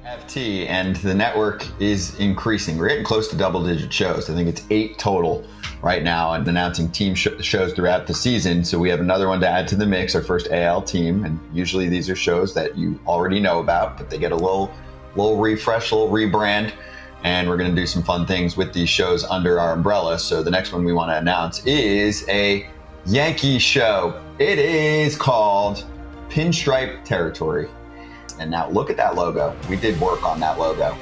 FT, and the network is increasing. We're getting close to double-digit shows. I think it's 8 total right now, and announcing team shows throughout the season. So we have another one to add to the mix, our first AL team, and usually these are shows that you already know about, but they get a little refresh, little rebrand, and we're going to do some fun things with these shows under our umbrella. So the next one we want to announce is a Yankees show. It is called Pinstripe Territory. And now look at that logo. We did work on that logo.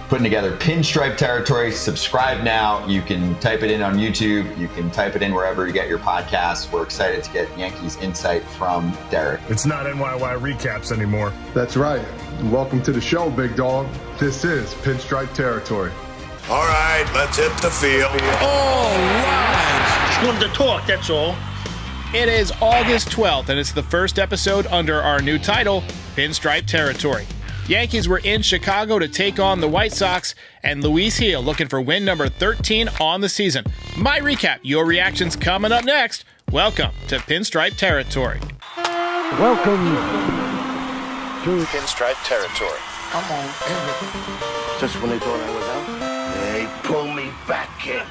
Putting together Pinstripe Territory. Subscribe now. You can type it in on YouTube. You can type it in wherever you get your podcasts. We're excited to get Yankees insight from Derek. It's not NYY recaps anymore. That's right. Welcome to the show, big dog. This is Pinstripe Territory. All right, let's hit the field. All right. Just wanted to talk, that's all. It is August 12th, and it's the first episode under our new title, Pinstripe Territory. Yankees were in Chicago to take on the White Sox, and Luis Gil looking for win number 13 on the season. My recap, your reactions coming up next. Welcome to Pinstripe Territory. Welcome to Pinstripe Territory. Come on, everybody. Just when they thought I was out, They pull me back in.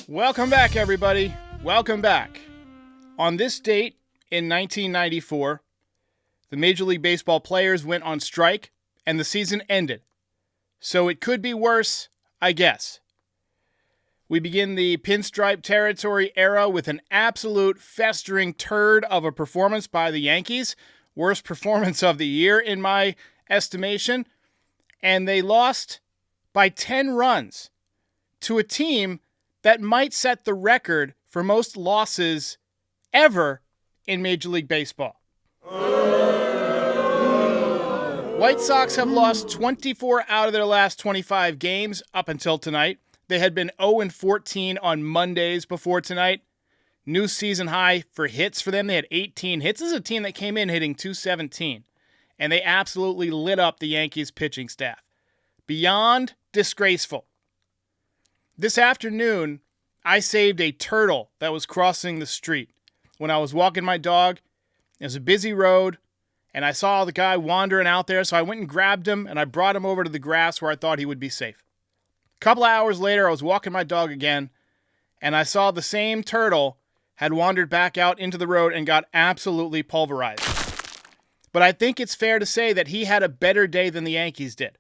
Welcome back, everybody. Welcome back. On this date in 1994, the Major League Baseball players went on strike and the season ended. So it could be worse, I guess. We begin the Pinstripe Territory era with an absolute festering turd of a performance by the Yankees. Worst performance of the year, in my estimation. And they lost by 10 runs to a team that might set the record for most losses ever in Major League Baseball. White Sox have lost 24 out of their last 25 games up until tonight. They had been 0-14 on Mondays before tonight. New season high for hits for them. They had 18 hits. This is a team that came in hitting .217, and they absolutely lit up the Yankees pitching staff. Beyond disgraceful. This afternoon, I saved a turtle that was crossing the street. When I was walking my dog, it was a busy road, and I saw the guy wandering out there, so I went and grabbed him, and I brought him over to the grass where I thought he would be safe. A couple of hours later, I was walking my dog again, and I saw the same turtle had wandered back out into the road and got absolutely pulverized. But I think it's fair to say that he had a better day than the Yankees did.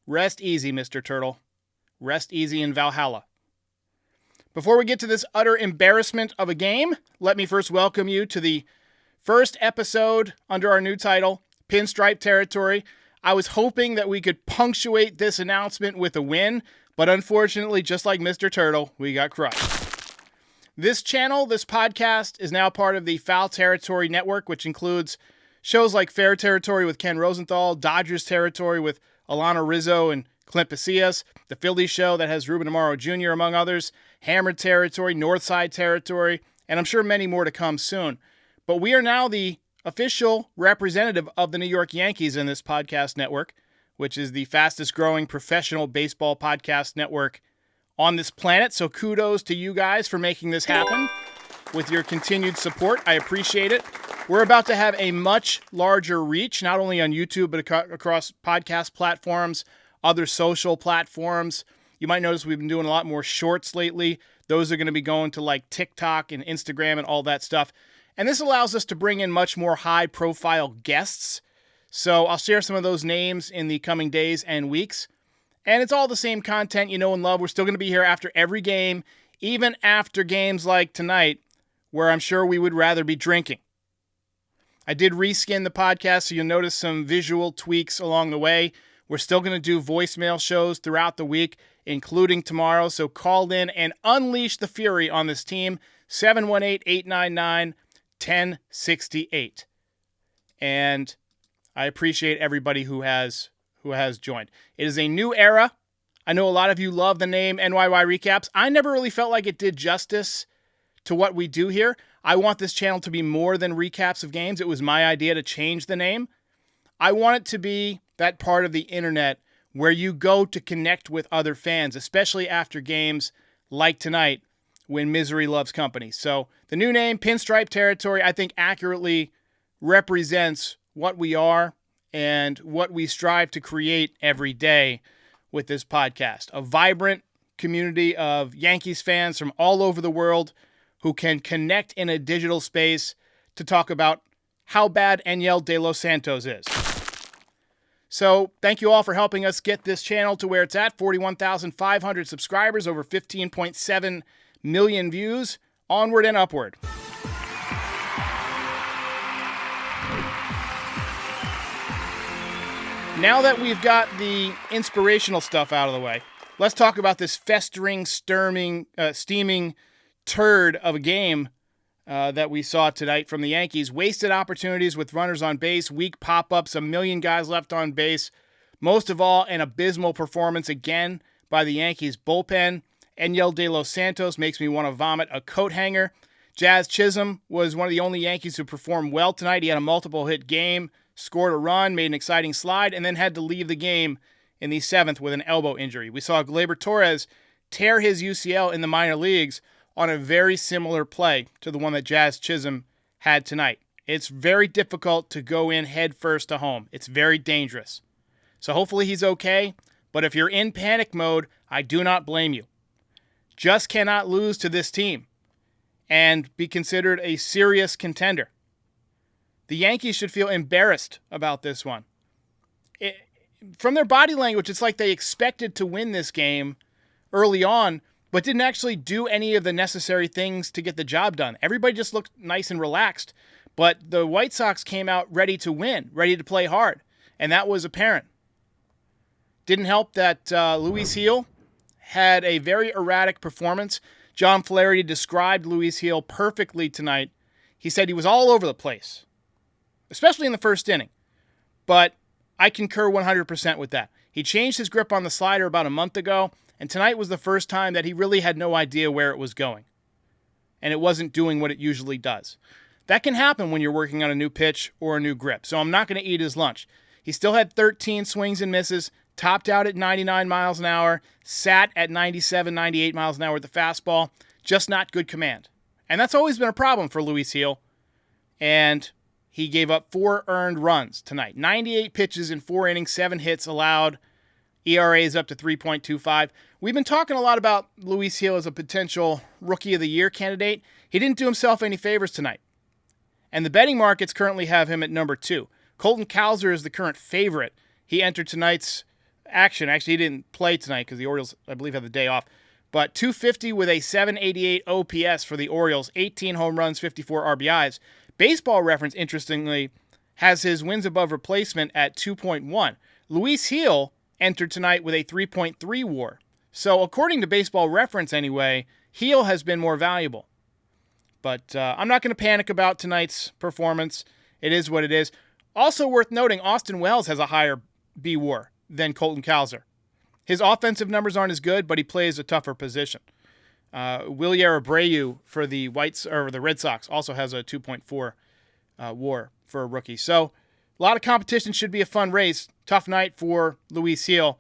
Rest easy, Mr. Turtle. Rest easy in Valhalla. Before we get to this utter embarrassment of a game, let me first welcome you to the first episode under our new title, Pinstripe Territory. I was hoping that we could punctuate this announcement with a win, but unfortunately, just like Mr. Turtle, we got crushed. This channel, this podcast, is now part of the Foul Territory Network, which includes shows like Fair Territory with Ken Rosenthal, Dodgers Territory with Alana Rizzo and Clint Pasillas, the Phillies show that has Ruben Amaro Jr., among others, Hammer Territory, Northside Territory, and I'm sure many more to come soon. But we are now the official representative of the New York Yankees in this podcast network, which is the fastest growing professional baseball podcast network on this planet. So kudos to you guys for making this happen with your continued support. I appreciate it. We're about to have a much larger reach, not only on YouTube, but across podcast platforms, other social platforms. You might notice we've been doing a lot more shorts lately. Those are going to be going to like TikTok and Instagram and all that stuff. And this allows us to bring in much more high-profile guests. So I'll share some of those names in the coming days and weeks. And it's all the same content you know and love. We're still going to be here after every game, even after games like tonight, where I'm sure we would rather be drinking. I did reskin the podcast, so you'll notice some visual tweaks along the way. We're still going to do voicemail shows throughout the week, including tomorrow. So call in and unleash the fury on this team, 718-899-1068. And I appreciate everybody who has joined. It is a new era. I know a lot of you love the name NYY Recaps. I never really felt like it did justice to what we do here. I want this channel to be more than recaps of games. It was my idea to change the name. I want it to be that part of the internet where you go to connect with other fans, especially after games like tonight when misery loves company. So the new name, Pinstripe Territory, I think accurately represents what we are and what we strive to create every day with this podcast. A vibrant community of Yankees fans from all over the world who can connect in a digital space to talk about how bad Enyel De Los Santos is. So thank you all for helping us get this channel to where it's at. 41,500 subscribers, over 15.7 million views. Onward and upward. Now that we've got the inspirational stuff out of the way, let's talk about this festering, steaming turd of a game that we saw tonight from the Yankees. Wasted opportunities with runners on base, weak pop-ups, a million guys left on base. Most of all, an abysmal performance again by the Yankees bullpen. Enyel De Los Santos makes me want to vomit a coat hanger. Jazz Chisholm was one of the only Yankees who performed well tonight. He had a multiple hit game, scored a run, made an exciting slide, and then had to leave the game in the seventh with an elbow injury. We saw Gleyber Torres tear his UCL in the minor leagues on a very similar play to the one that Jazz Chisholm had tonight. It's very difficult to go in head first to home. It's very dangerous. So hopefully he's okay, but if you're in panic mode, I do not blame you. Just cannot lose to this team and be considered a serious contender. The Yankees should feel embarrassed about this one. From their body language, it's like they expected to win this game early on, but didn't actually do any of the necessary things to get the job done. Everybody just looked nice and relaxed, but the White Sox came out ready to win, ready to play hard, and that was apparent. Didn't help that Luis Gil had a very erratic performance. John Flaherty described Luis Gil perfectly tonight. He said he was all over the place, especially in the first inning, but I concur 100% with that. He changed his grip on the slider about a month ago, and tonight was the first time that he really had no idea where it was going, and it wasn't doing what it usually does. That can happen when you're working on a new pitch or a new grip, so I'm not going to eat his lunch. He still had 13 swings and misses, topped out at 99 miles an hour, sat at 97, 98 miles an hour with the fastball, just not good command. And that's always been a problem for Luis Gil, and he gave up 4 earned runs tonight. 98 pitches in 4 innings, 7 hits allowed. ERA is up to 3.25. We've been talking a lot about Luis Gil as a potential Rookie of the Year candidate. He didn't do himself any favors tonight. And the betting markets currently have him at number 2. Colton Cowser is the current favorite. He entered tonight's action. Actually, he didn't play tonight because the Orioles, I believe, had the day off. But 250 with a 788 OPS for the Orioles, 18 home runs, 54 RBIs. Baseball Reference, interestingly, has his wins above replacement at 2.1. Luis Gil entered tonight with a 3.3 WAR. So according to Baseball Reference anyway, Gil has been more valuable. But I'm not going to panic about tonight's performance. It is what it is. Also worth noting, Austin Wells has a higher B WAR than Colton Cowser. His offensive numbers aren't as good, but he plays a tougher position. Wilyer Abreu for the Red Sox also has a 2.4 WAR for a rookie. So a lot of competition, should be a fun race. Tough night for Luis Gil.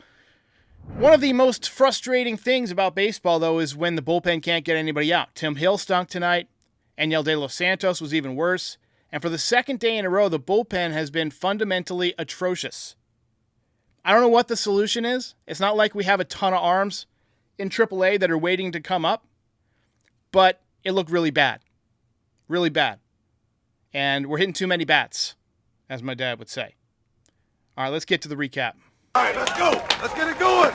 One of the most frustrating things about baseball, though, is when the bullpen can't get anybody out. Tim Hill stunk tonight. Enyel De Los Santos was even worse. And for the second day in a row, the bullpen has been fundamentally atrocious. I don't know what the solution is. It's not like we have a ton of arms in AAA that are waiting to come up, but it looked really bad. Really bad. And we're hitting too many bats, as my dad would say. All right, let's get to the recap. All right, let's go. Let's get it going.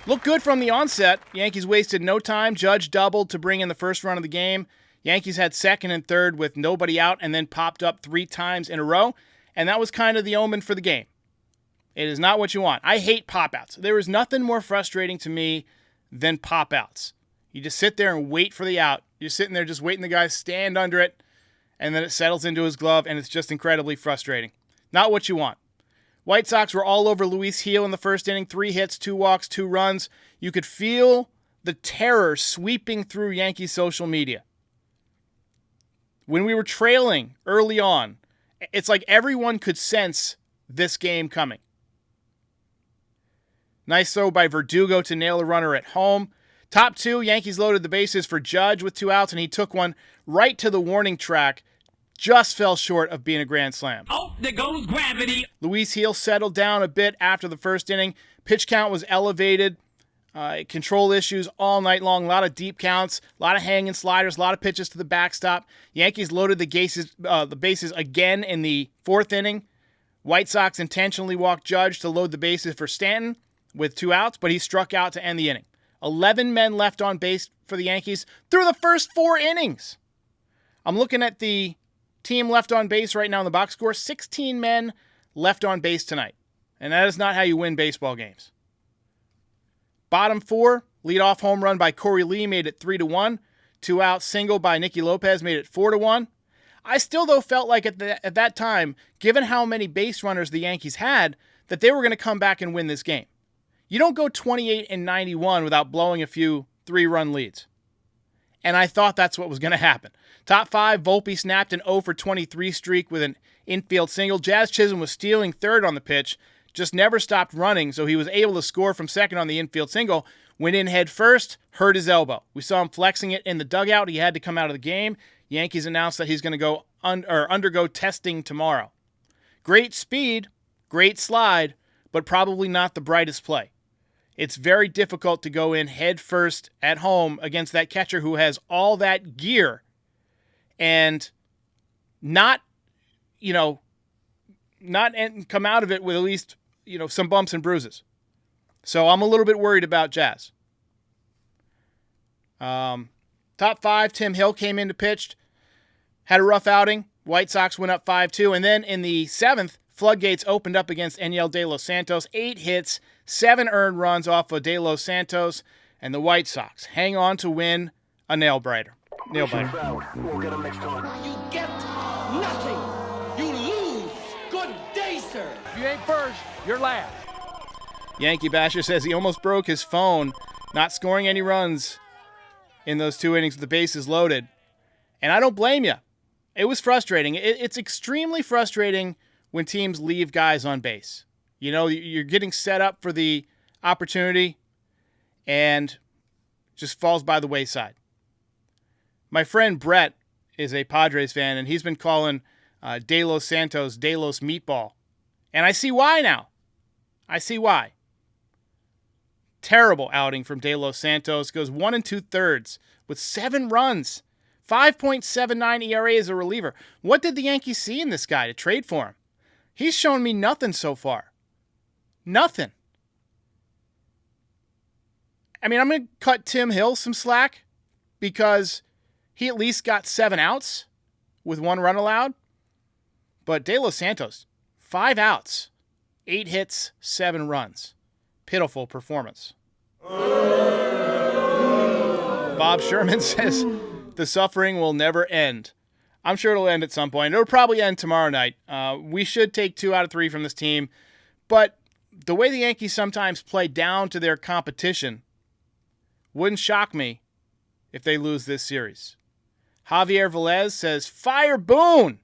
Looked good from the onset. Yankees wasted no time. Judge doubled to bring in the first run of the game. Yankees had second and third with nobody out and then popped up 3 times in a row. And that was kind of the omen for the game. It is not what you want. I hate pop-outs. There is nothing more frustrating to me than pop-outs. You just sit there and wait for the out. You're sitting there just waiting the guy stand under it, and then it settles into his glove, and it's just incredibly frustrating. Not what you want. White Sox were all over Luis Gil in the first inning. 3 hits, 2 walks, 2 runs. You could feel the terror sweeping through Yankee social media. When we were trailing early on, it's like everyone could sense this game coming. Nice throw by Verdugo to nail a runner at home. Top 2, Yankees loaded the bases for Judge with 2 outs, and he took one right to the warning track. Just fell short of being a grand slam. Oh, there goes gravity. Luis Heel settled down a bit after the first inning. Pitch count was elevated. Control issues all night long. A lot of deep counts, a lot of hanging sliders, a lot of pitches to the backstop. Yankees loaded the bases again in the 4th inning. White Sox intentionally walked Judge to load the bases for Stanton with 2 outs, but he struck out to end the inning. 11 men left on base for the Yankees through the first 4 innings. I'm looking at the team left on base right now in the box score. 16 men left on base tonight. And that is not how you win baseball games. Bottom 4, leadoff home run by Corey Lee made it 3-1. 2-out single by Nicky Lopez made it 4-1. I still, though, felt like at that time, given how many base runners the Yankees had, that they were going to come back and win this game. You don't go 28-91 without blowing a few 3-run leads. And I thought that's what was going to happen. Top 5, Volpe snapped an 0-for-23 streak with an infield single. Jazz Chisholm was stealing third on the pitch, just never stopped running, so he was able to score from second on the infield single. Went in head first, hurt his elbow. We saw him flexing it in the dugout. He had to come out of the game. Yankees announced that he's going to go undergo testing tomorrow. Great speed, great slide, but probably not the brightest play. It's very difficult to go in head first at home against that catcher who has all that gear and not come out of it with at least, some bumps and bruises. So I'm a little bit worried about Jazz. Top 5, Tim Hill came in to pitch. Had a rough outing. White Sox went up 5-2. And then in the 7th, floodgates opened up against Enyel De Los Santos. 8 hits, 7 earned runs off of De Los Santos. And the White Sox hang on to win a nail-biter. You get nothing. You lose. Good day, sir. If you ain't first, you're last. Yankee Basher says he almost broke his phone, not scoring any runs in those 2 innings with the bases loaded. And I don't blame you. It was frustrating. It's extremely frustrating when teams leave guys on base. You're getting set up for the opportunity and just falls by the wayside. My friend Brett is a Padres fan, and he's been calling De Los Santos De Los Meatball. And I see why now. I see why. Terrible outing from De Los Santos. Goes 1 2/3 with 7 runs. 5.79 ERA as a reliever. What did the Yankees see in this guy to trade for him? He's shown me nothing so far. Nothing. I mean, I'm going to cut Tim Hill some slack because he at least got 7 outs with 1 run allowed. But De Los Santos, 5 outs, 8 hits, 7 runs. Pitiful performance. Bob Sherman says the suffering will never end. I'm sure it'll end at some point. It'll probably end tomorrow night. We should take 2 out of 3 from this team. But the way the Yankees sometimes play down to their competition wouldn't shock me if they lose this series. Javier Velez says, fire Boone!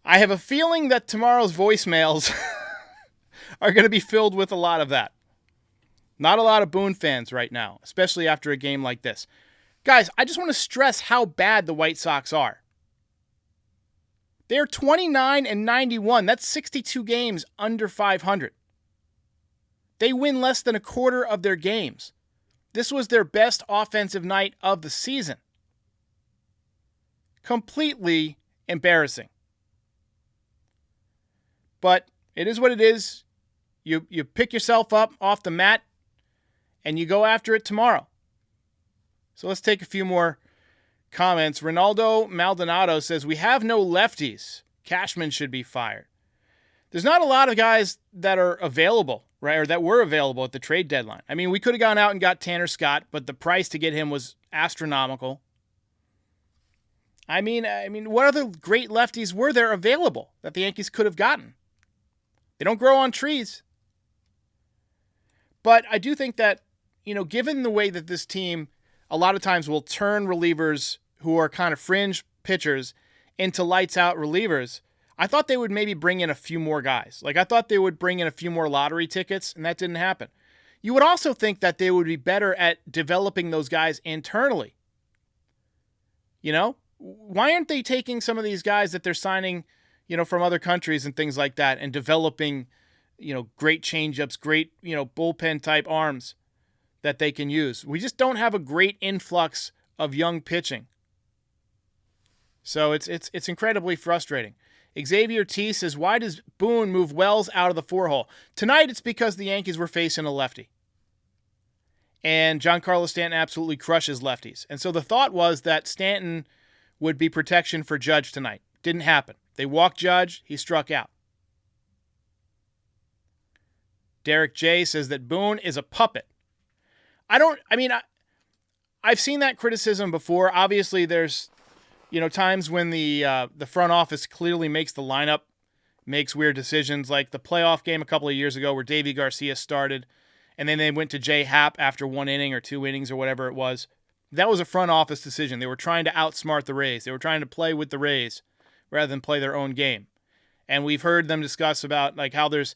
I have a feeling that tomorrow's voicemails are going to be filled with a lot of that. Not a lot of Boone fans right now, especially after a game like this. Guys, I just want to stress how bad the White Sox are. They're 29-91. That's 62 games under 500. They win less than a quarter of their games. This was their best offensive night of the season. Completely embarrassing. But it is what it is. You pick yourself up off the mat and you go after it tomorrow. So let's take a few more comments. Ronaldo Maldonado says, we have no lefties. Cashman should be fired. There's not a lot of guys that are available, right, or that were available at the trade deadline. I mean, we could have gone out and got Tanner Scott, but the price to get him was astronomical. I mean, what other great lefties were there available that the Yankees could have gotten? They don't grow on trees. But I do think that, given the way that this team a lot of times will turn relievers who are kind of fringe pitchers into lights-out relievers, I thought they would maybe bring in a few more guys. Like, I thought they would bring in a few more lottery tickets, and that didn't happen. You would also think that they would be better at developing those guys internally. You know, why aren't they taking some of these guys that they're signing, from other countries and things like that and developing, great changeups, great, bullpen type arms that they can use? We just don't have a great influx of young pitching. So it's incredibly frustrating. Xavier T says, why does Boone move Wells out of the 4-hole? Tonight it's because the Yankees were facing a lefty. And Giancarlo Stanton absolutely crushes lefties. And so the thought was that Stanton would be protection for Judge tonight. Didn't happen. They walked Judge. He struck out. Derek J says that Boone is a puppet. I've seen that criticism before. Obviously, there's times when the front office clearly makes the lineup, makes weird decisions, like the playoff game a couple of years ago where Davy Garcia started, and then they went to Jay Happ after 1 inning or 2 innings or whatever it was. That was a front office decision. They were trying to outsmart the Rays. They were trying to play with the Rays rather than play their own game. And we've heard them discuss about like how there's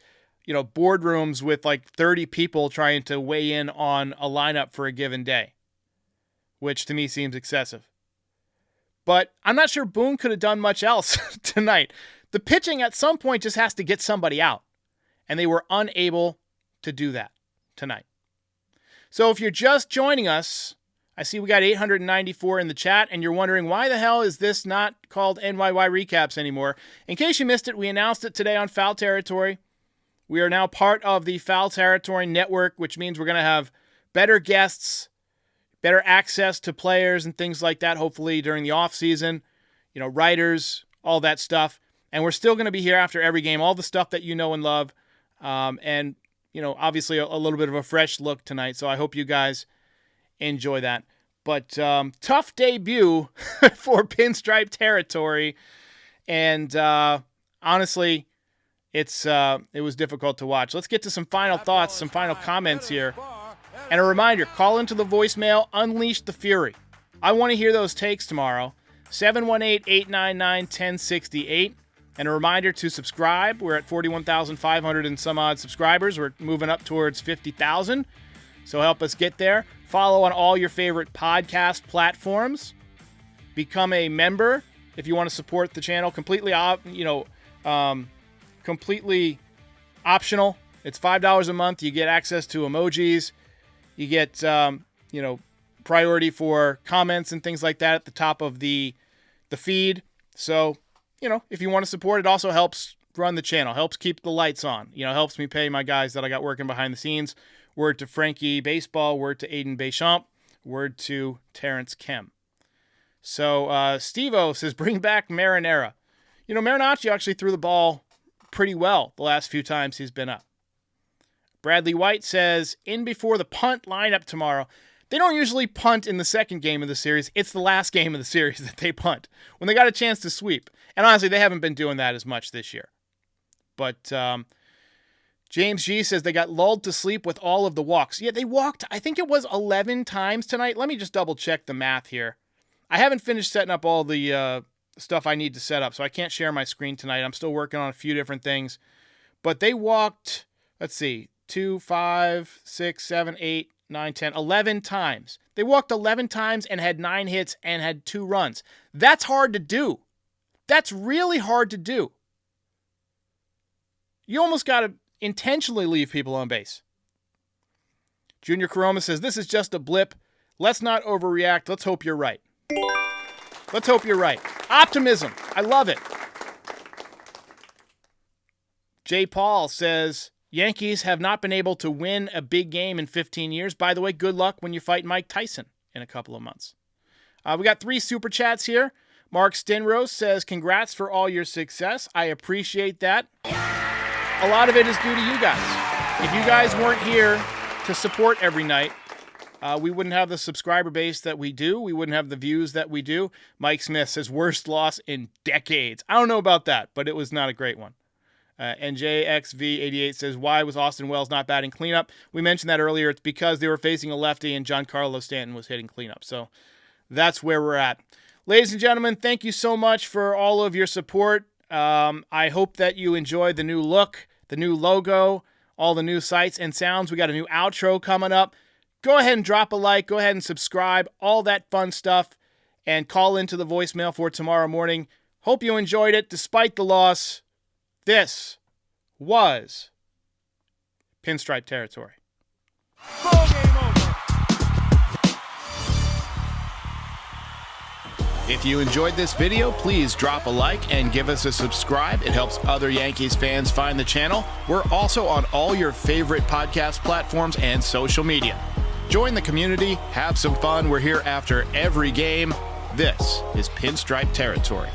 boardrooms with like 30 people trying to weigh in on a lineup for a given day, which to me seems excessive. But I'm not sure Boone could have done much else tonight. The pitching at some point just has to get somebody out, and they were unable to do that tonight. So if you're just joining us, I see we got 894 in the chat, and you're wondering why the hell is this not called NYY Recaps anymore? In case you missed it, we announced it today on Foul Territory. We are now part of the Foul Territory network, which means we're going to have better guests, better access to players and things like that, hopefully during the offseason, writers, all that stuff. And we're still going to be here after every game, all the stuff that you know and love. And obviously a little bit of a fresh look tonight. So I hope you guys enjoy that. But tough debut for Pinstripe Territory. And honestly, it was difficult to watch. Let's get to some final thoughts, some final comments here. And a reminder, call into the voicemail, Unleash the Fury. I want to hear those takes tomorrow. 718-899-1068. And a reminder to subscribe. We're at 41,500 and some odd subscribers. We're moving up towards 50,000. So help us get there. Follow on all your favorite podcast platforms. Become a member if you want to support the channel. Completely optional. It's $5 a month. You get access to emojis. You get, priority for comments and things like that at the top of the feed. So, if you want to support, it also helps run the channel, helps keep the lights on, helps me pay my guys that I got working behind the scenes. Word to Frankie Baseball, word to Aiden Deschamps, word to Terrence Kemp. So Steve-O says, bring back Marinara. Marinaccio actually threw the ball pretty well the last few times he's been up. Bradley White says, in before the punt lineup tomorrow. They don't usually punt in the second game of the series. It's the last game of the series that they punt when they got a chance to sweep. And honestly, they haven't been doing that as much this year. But James G says they got lulled to sleep with all of the walks. Yeah, they walked, I think it was 11 times tonight. Let me just double check the math here. I haven't finished setting up all the stuff I need to set up, so I can't share my screen tonight. I'm still working on a few different things. But they walked, let's see, 2, 5, 6, 7, 8, 9, 10, 11 times. They walked 11 times and had 9 hits and had 2 runs. That's hard to do. That's really hard to do. You almost got to intentionally leave people on base. Junior Karoma says, this is just a blip. Let's not overreact. Let's hope you're right. Let's hope you're right. Optimism. I love it. Jay Paul says, Yankees have not been able to win a big game in 15 years. By the way, good luck when you fight Mike Tyson in a couple of months. We got 3 super chats here. Mark Stenrose says, congrats for all your success. I appreciate that. A lot of it is due to you guys. If you guys weren't here to support every night, we wouldn't have the subscriber base that we do. We wouldn't have the views that we do. Mike Smith says, worst loss in decades. I don't know about that, but it was not a great one. And JXV88 says, why was Austin Wells not batting cleanup? We mentioned that earlier. It's because they were facing a lefty and Giancarlo Stanton was hitting cleanup. So that's where we're at. Ladies and gentlemen, thank you so much for all of your support. I hope that you enjoy the new look, the new logo, all the new sights and sounds. We got a new outro coming up. Go ahead and drop a like. Go ahead and subscribe. All that fun stuff. And call into the voicemail for tomorrow morning. Hope you enjoyed it despite the loss. This was Pinstripe Territory. Ball game over. If you enjoyed this video, please drop a like and give us a subscribe. It helps other Yankees fans find the channel. We're also on all your favorite podcast platforms and social media. Join the community, have some fun. We're here after every game. This is Pinstripe Territory.